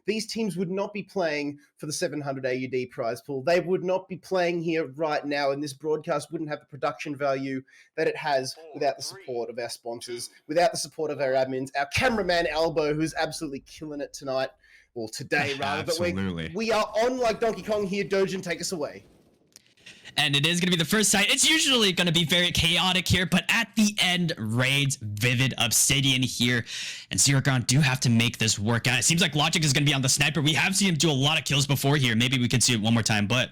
these teams would not be playing for the 700 AUD prize pool. They would not be playing here right now, and this broadcast wouldn't have the production value that it has without the support of our sponsors, without the support of our admins, our cameraman Albo, who's absolutely killing it tonight, or today rather. Absolutely. But we are on like Donkey Kong here. Dojin, take us away. And it is going to be the first site. It's usually going to be very chaotic here, but at the end, Raids Vivid Obsidian here. And Zero Ground do have to make this work out. It seems like Logic is going to be on the sniper. We have seen him do a lot of kills before here. Maybe we could see it one more time, but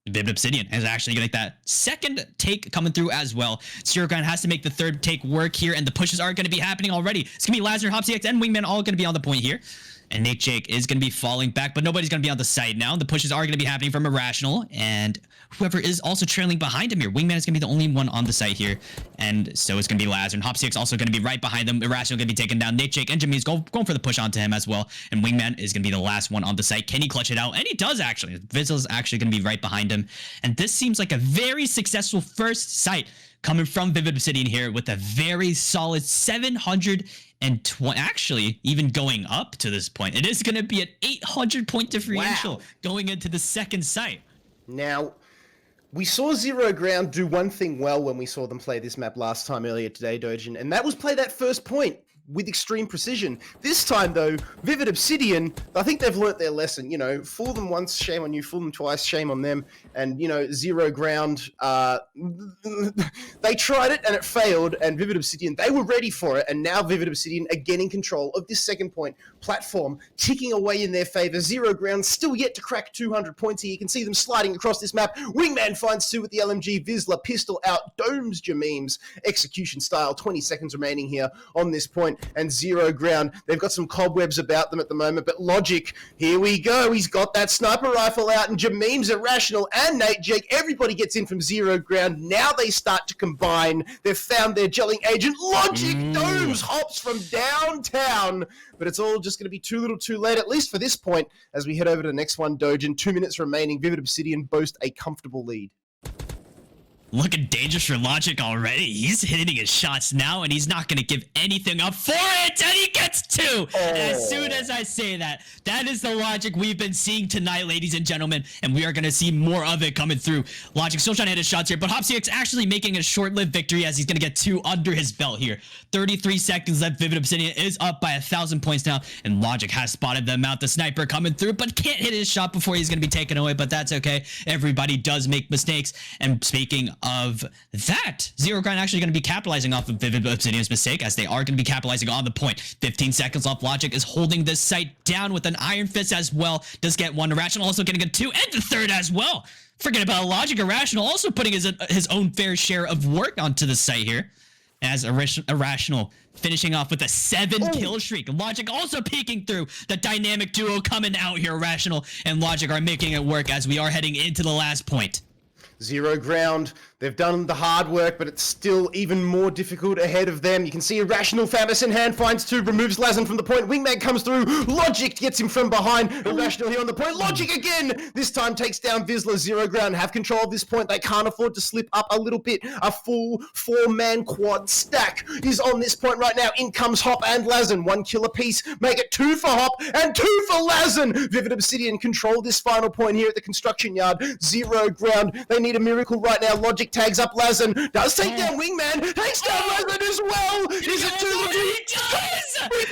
Vivid Obsidian is actually going to get that second take coming through as well. Zero Ground has to make the third take work here, and the pushes are going to be happening already. It's going to be Lazar, HopCX, and Wingman all going to be on the point here. And Nick Jake is going to be falling back, but nobody's going to be on the site now. The pushes are going to be happening from Irrational, and whoever is also trailing behind him here. Wingman is going to be the only one on the site here, and so it's going to be Lazar. And HopCX also going to be right behind them. Irrational going to be taken down. Nick Jake and Jimmy is going for the push onto him as well, and Wingman is going to be the last one on the site. Can he clutch it out? And he does, actually. Vizzle is actually going to be right behind him, and this seems like a very successful first site coming from Vivid Obsidian here with a very solid 720, actually even going up to this point. It is going to be an 800 point differential going into the second site. Now, we saw Zero Ground do one thing well when we saw them play this map last time earlier today, Dojin, and that was play that first point with extreme precision. This time, though, Vivid Obsidian, I think they've learnt their lesson. You know, fool them once, shame on you. Fool them twice, shame on them. And, you know, Zero Ground, they tried it and it failed. And Vivid Obsidian, they were ready for it. And now Vivid Obsidian again in control of this second point. Platform ticking away in their favor. Zero Ground still yet to crack 200 points here. You can see them sliding across this map. Wingman finds two with the LMG. Vizsla, pistol out. Domes Jameems. Execution style. 20 seconds remaining here on this point. And Zero Ground, they've got some cobwebs about them at the moment, but Logic, here we go. He's got that sniper rifle out, and Jameem's Irrational and Nate Jake. Everybody gets in from Zero Ground. Now they start to combine. They've found their gelling agent. Logic Domes hops from downtown, but it's all just going to be too little too late, at least for this point, as we head over to the next one, Dojin. 2 minutes remaining. Vivid Obsidian boast a comfortable lead. Looking dangerous for Logic already. He's hitting his shots now, and he's not going to give anything up for it, and he gets two. And as soon as I say that, that is the Logic we've been seeing tonight, ladies and gentlemen, and we are going to see more of it coming through. Logic still trying to hit his shots here, but HopCX actually making a short-lived victory as he's going to get two under his belt here. 33 seconds left. Vivid Obsidian is up by 1,000 points now, and Logic has spotted them out. The sniper coming through, but can't hit his shot before he's going to be taken away, but that's okay. Everybody does make mistakes, and speaking of that, Zero Ground actually going to be capitalizing off of Vivid Obsidian's mistake, as they are going to be capitalizing on the point. 15 seconds left. Logic is holding this site down with an Iron Fist as well. Does get one. Irrational also getting a two, and the third as well. Forget about Logic. Irrational also putting his own fair share of work onto the site here, as Irrational finishing off with a 7-kill streak. Logic also peeking through. The dynamic duo coming out here. Irrational and Logic are making it work as we are heading into the last point. Zero Ground, they've done the hard work, but it's still even more difficult ahead of them. You can see Irrational, Famis in hand, finds two, removes Lazen from the point. Wingman comes through. Logic gets him from behind. Irrational here on the point. Logic again! This time takes down Vizsla. Zero Ground have control of this point. They can't afford to slip up a little bit. A full 4-man quad stack is on this point right now. In comes Hop and Lazen. 1 kill apiece. Make it 2 for Hop and 2 for Lazen. Vivid Obsidian control this final point here at the construction yard. Zero Ground, they need a miracle right now. Logic tags up Lazen, does take down Wingman, takes down Lazen as well. Is it too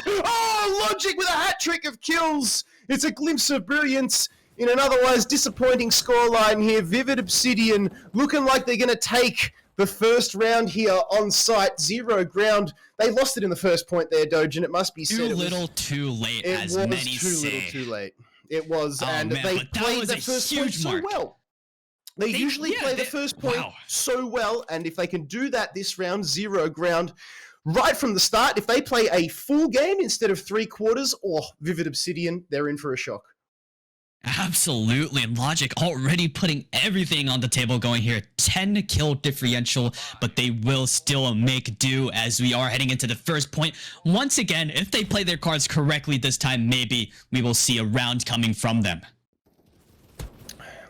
late? Oh, Logic with a hat trick of kills. It's a glimpse of brilliance in an otherwise disappointing scoreline here. Vivid Obsidian looking like they're going to take the first round here on site. Zero Ground, they lost it in the first point there, Dojin. It must be said. Too little, too late, as many say. It was too little, too late. It was, and they played the first point so well. They usually play the first point so well, and if they can do that this round, Zero Ground, right from the start, if they play a full game instead of 3 quarters, or Vivid Obsidian, they're in for a shock. Absolutely, and Logic already putting everything on the table going here. 10-kill differential, but they will still make do as we are heading into the first point. Once again, if they play their cards correctly this time, maybe we will see a round coming from them.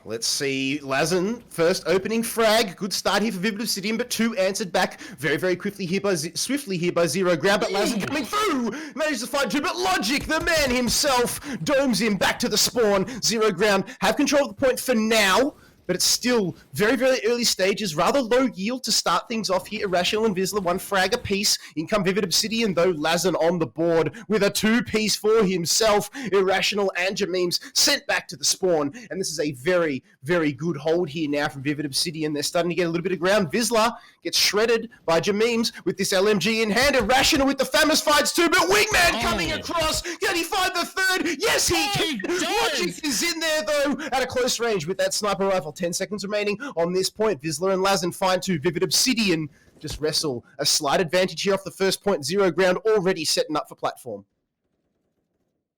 Let's see. Lazen, first opening frag. Good start here for Vivid Obsidian, but 2 answered back very, very quickly here by swiftly here by Zero Ground. But Lazen coming through, manages to find 2. But Logic, the man himself, domes him back to the spawn. Zero Ground have control of the point for now, but it's still very, very early stages. Rather low yield to start things off here. Irrational and Vizsla, 1 frag apiece. In come Vivid Obsidian, though. Lazen on the board with a 2-piece for himself. Irrational and Jameems sent back to the spawn. And this is a very, very good hold here now from Vivid Obsidian. They're starting to get a little bit of ground. Vizsla gets shredded by Jameems with this LMG in hand. Irrational with the famous fights too, but Wingman coming across. Can he find the 3rd? Yes, he can. Logic is in there, though, at a close range with that sniper rifle. 10 seconds remaining on this point. Vizsla and Lazen find 2. Vivid Obsidian just wrestle a slight advantage here off the first point. Zero Ground already setting up for platform.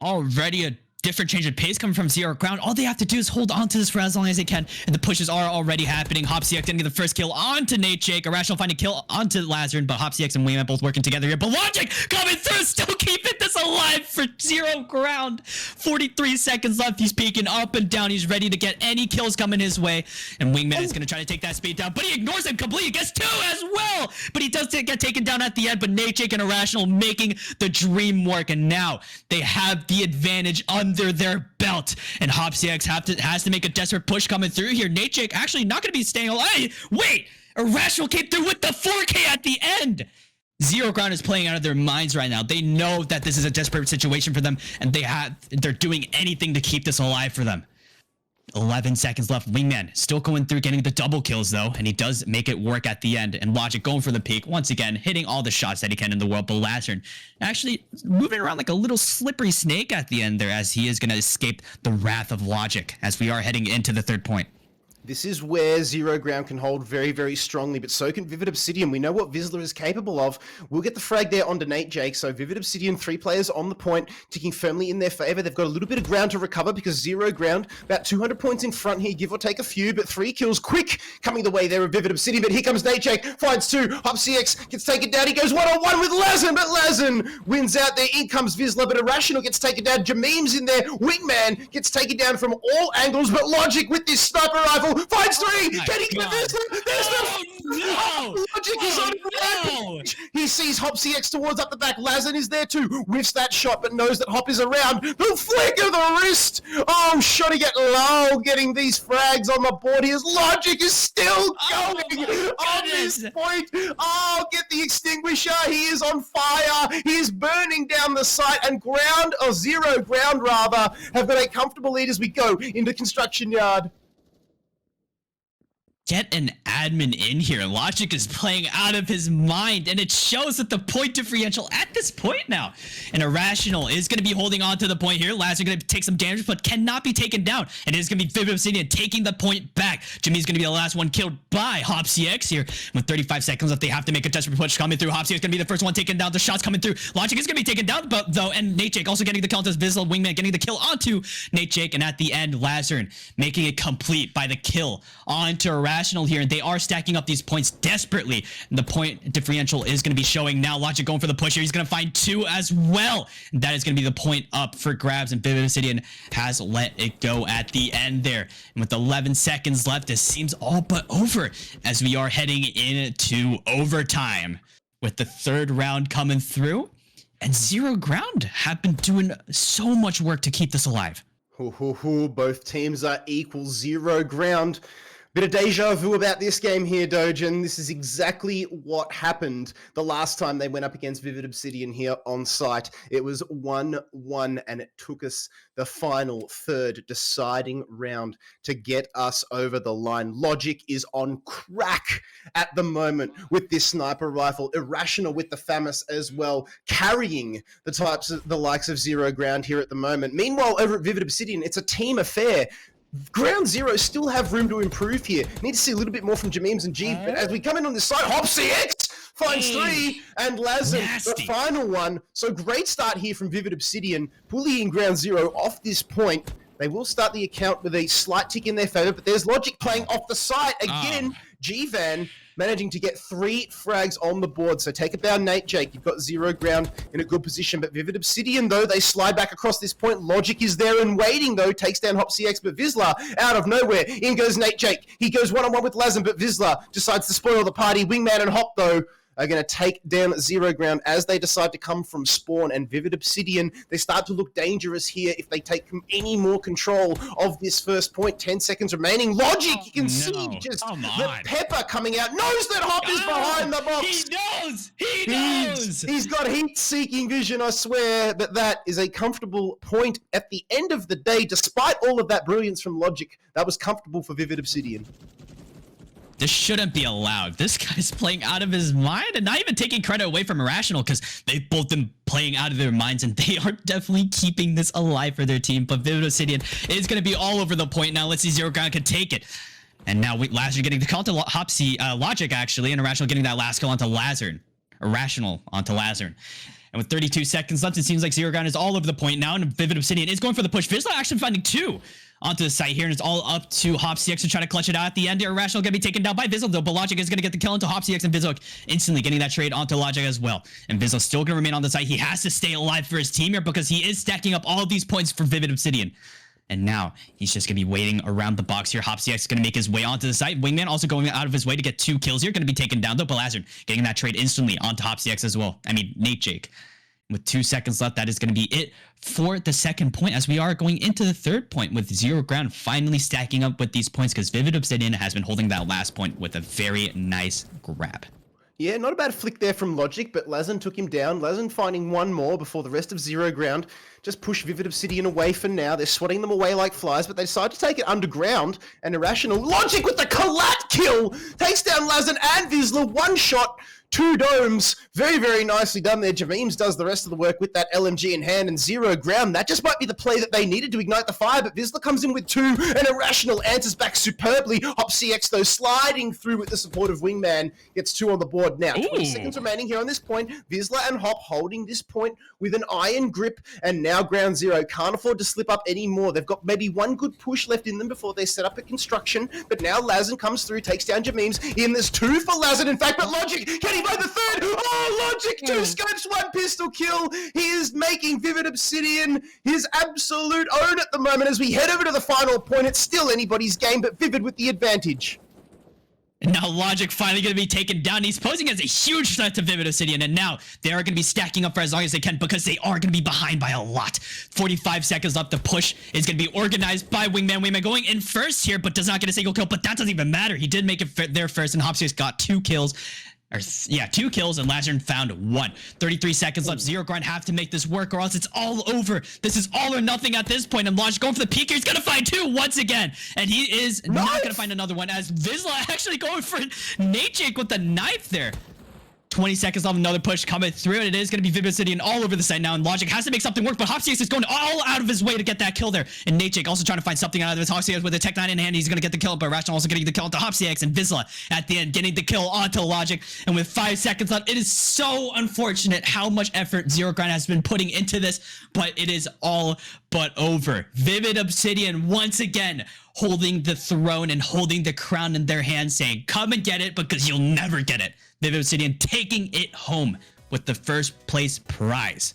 Already a different change of pace coming from Zero Ground. All they have to do is hold on to this for as long as they can, and the pushes are already happening. HopCX didn't get the first kill onto Nate Jake. Irrational finding a kill onto Lazarn, but HopCX and Wayman both working together here. But Logic coming through, still keeping this alive for Zero Ground. 43 seconds left. He's peeking up and down. He's ready to get any kills coming his way, and Wingman is going to try to take that speed down, but he ignores him completely. Gets 2 as well, but he does get taken down at the end. But Nate Jake and Irrational making the dream work, and now they have the advantage under their belt, and HopCX has to make a desperate push coming through here. Nate Jake actually not going to be staying alive. Wait, Irrational came through with the 4K at the end. Zero Ground is playing out of their minds right now. They know that this is a desperate situation for them, and they're doing anything to keep this alive for them. 11 seconds left. Wingman still going through, getting the double kills though, and he does make it work at the end. And Logic going for the peak once again, hitting all the shots that he can in the world. But Lazarn actually moving around like a little slippery snake at the end there, as he is going to escape the wrath of Logic as we are heading into the 3rd point. This is where Zero Ground can hold very, very strongly, but so can Vivid Obsidian. We know what Vizsla is capable of. We'll get the frag there onto Nate Jake, so Vivid Obsidian, 3 players on the point, ticking firmly in their favor. They've got a little bit of ground to recover because Zero Ground, about 200 points in front here, give or take a few, but 3 kills quick coming the way there of Vivid Obsidian. But here comes Nate Jake, finds 2. HopCX gets taken down. He goes 1-on-1 with Lazen, but Lazen wins out there. In comes Vizsla, but Irrational gets taken down. Jameem's in there. Wingman gets taken down from all angles, but Logic with this sniper rifle finds 3. Can he get this? There's no! Logic is on rampage. He sees HopCX towards up the back. Lazen is there too. Whiffs that shot, but knows that Hop is around. The flick of the wrist. Oh, Shotty get low, getting these frags on the board. His Logic is still going on this point. Oh, get the extinguisher. He is on fire. He is burning down the site, and Zero Ground rather, have got a comfortable lead as we go into construction yard. Get an admin in here. Logic is playing out of his mind, and it shows that the point differential at this point now. And Irrational is going to be holding on to the point here. Lazar's going to take some damage, but cannot be taken down. And it is going to be Vivid Obsidian taking the point back. Jimmy's going to be the last one killed by HopCX here. With 35 seconds left, they have to make a desperate push coming through. HopCX is going to be the first one taken down. The shots coming through. Logic is going to be taken down, though, and Nate Jake also getting the count as Vizsla. Wingman getting the kill onto Nate Jake, and at the end, Lazarn making it complete by the kill onto Irrational here, and they are stacking up these points desperately. And the point differential is going to be showing now. Logic going for the push here. He's going to find 2 as well. And that is going to be the point up for grabs, and Vivid Obsidian has let it go at the end there. And with 11 seconds left, this seems all but over as we are heading into overtime with the 3rd round coming through. And Zero Ground have been doing so much work to keep this alive. Both teams are equal. Zero Ground. Bit of deja vu about this game here, Dojan. This is exactly what happened the last time they went up against Vivid Obsidian here on site. It was 1-1, and it took us the final 3rd deciding round to get us over the line. Logic is on crack at the moment with this sniper rifle. Irrational with the FAMAS as well, carrying the likes of Zero Ground here at the moment. Meanwhile, over at Vivid Obsidian, it's a team affair. Ground Zero still have room to improve here. Need to see a little bit more from Jameems and G. But as we come in on this side, HopCX finds 3, and Lazen, the final one. So great start here from Vivid Obsidian, bullying Ground Zero off this point. They will start the account with a slight tick in their favor, but there's Logic playing off the site again. G-Van managing to get 3 frags on the board. So take it down, Nate Jake. You've got 0 ground in a good position. But Vivid Obsidian, though, they slide back across this point. Logic is there and waiting, though. Takes down HopCX, but Vizsla out of nowhere. In goes Nate Jake. He goes one-on-one with Lazen, but Vizsla decides to spoil the party. Wingman and Hop, though, are going to take down 0 ground as they decide to come from spawn. And Vivid Obsidian, they start to look dangerous here if they take any more control of this first point. 10 seconds remaining. Logic, you can see just the pepper coming out. Knows that Hop is behind the box. He knows. He knows. He's got heat-seeking vision, I swear. But that is a comfortable point at the end of the day. Despite all of that brilliance from Logic, that was comfortable for Vivid Obsidian. This shouldn't be allowed. This guy's playing out of his mind and not even taking credit away from Irrational because they've both been playing out of their minds and they are definitely keeping this alive for their team. But Vivid Obsidian is going to be all over the point now. Let's see 0 ground can take it. And now Lazard getting the call to Logic actually, and Irrational getting that last kill onto Lazard. Irrational onto Lazard. And with 32 seconds left, it seems like 0 ground is all over the point now, and Vivid Obsidian is going for the push. Vizsla actually finding 2 onto the site here, and it's all up to HopCX to try to clutch it out at the end. Irrational going to be taken down by Vizsla, though, but Logic is going to get the kill into HopCX, and Vizsla instantly getting that trade onto Logic as well. And Vizsla still going to remain on the site. He has to stay alive for his team here because he is stacking up all of these points for Vivid Obsidian. And now he's just going to be waiting around the box here. HopCX is going to make his way onto the site. Wingman also going out of his way to get 2 kills here. Going to be taken down, though, but Lazard getting that trade instantly onto HopCX as well. I mean, Nate Jake. With 2 seconds left, that is going to be it for the second point as we are going into the third point with 0 ground finally stacking up with these points because Vivid Obsidian has been holding that last point with a very nice grab. Yeah, not a bad flick there from Logic, but Lazen took him down. Lazen finding 1 more before the rest of 0 ground just push Vivid Obsidian away for now. They're swatting them away like flies, but they decide to take it underground. And Irrational Logic with the collat kill takes down Lazen and Vizsla. 1 shot, 2 domes. Very, very nicely done there. Jameems does the rest of the work with that LMG in hand and 0 ground. That just might be the play that they needed to ignite the fire, but Vizsla comes in with 2 and Irrational answers back superbly. HopCX, though, sliding through with the support of Wingman, gets 2 on the board. Now, 20 seconds remaining here on this point. Vizsla and Hop holding this point with an iron grip, and now ground 0. Can't afford to slip up anymore. They've got maybe 1 good push left in them before they set up a construction, but now Lazen comes through, takes down Jameems. There's 2 for Lazen, in fact, but Logic, can he find the 3rd? Oh, Logic, 2 scopes, 1 pistol kill. He is making Vivid Obsidian his absolute own at the moment as we head over to the final point. It's still anybody's game, but Vivid with the advantage. And now Logic finally going to be taken down. He's posing as a huge threat to Vivid Obsidian, and now they are going to be stacking up for as long as they can because they are going to be behind by a lot. 45 seconds left. The push is going to be organized by Wingman. Wingman going in first here, but does not get a single kill, but that doesn't even matter. He did make it there first, and HopCX got 2 kills. 2 kills, and Lazard found 1. 33 seconds left. 0 grind have to make this work or else it's all over. This is all or nothing at this point, and Logic going for the peek here. He's gonna find 2 once again, and he is not gonna find another one as Vizsla actually going for Nate Jake with the knife there. 20 seconds left, another push coming through, and it is going to be Vivid Obsidian all over the site now, and Logic has to make something work, but HopCX is going all out of his way to get that kill there, and Nate Jake also trying to find something out of this. HopCX with a Tech 9 in hand, he's going to get the kill, but Rational also getting the kill onto HopCX, and Vizsla at the end getting the kill onto Logic, and with 5 seconds left, it is so unfortunate how much effort 0 Grind has been putting into this, but it is all but over. Vivid Obsidian once again holding the throne and holding the crown in their hands, saying, come and get it because you'll never get it. Vivid Obsidian taking it home with the first place prize.